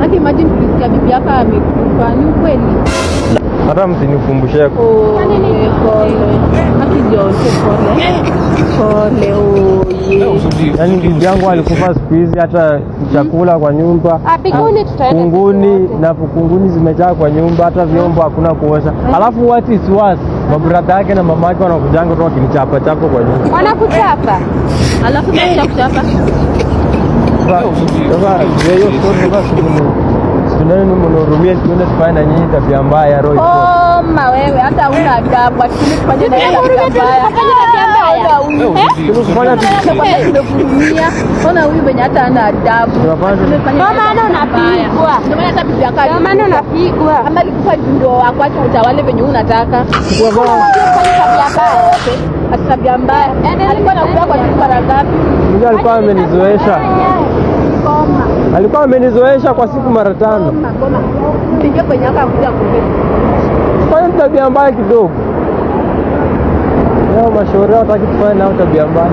Hata imagine tulisikia bibi yako amekufa, ni ukweli? Hata msinikumbushe. Pole. Yaani bibi yangu alikufa siku hizi, hata chakula kwa nyumba. Kunguni zimejaa kwa nyumba, hata vyombo hakuna kuosha. Alafu what is worse, mabrada yake na mama yake wanakujanga tu wakinichapa chapo kwa nyumba. Wanakuchapa? Alafu kuchapa. Sasa hiyo story basi tunani mnorumia tuone tufanye nyinyi tabia mbaya roho. Ma wewe hata una adabu, atuni tufanye na tabia mbaya. Tunafanya tunakurumia. Ona huyu mwenye hata ana adabu. Mama ana unapigwa. Ndio maana hata bibi yako. Mama ana unapigwa. Kama alikufa ndio akwache utawale venye unataka. Kwa tabia mbaya. Alikuwa anakuwa kwa siku mara ngapi? Ndio alikuwa amenizoesha. Alikuwa amenizoesha kwa siku mara 5. Ndio kwenye akakuja kufe. Fanya tabia mbaya kidogo. Leo mashauri hataki tufanye nao tabia mbaya.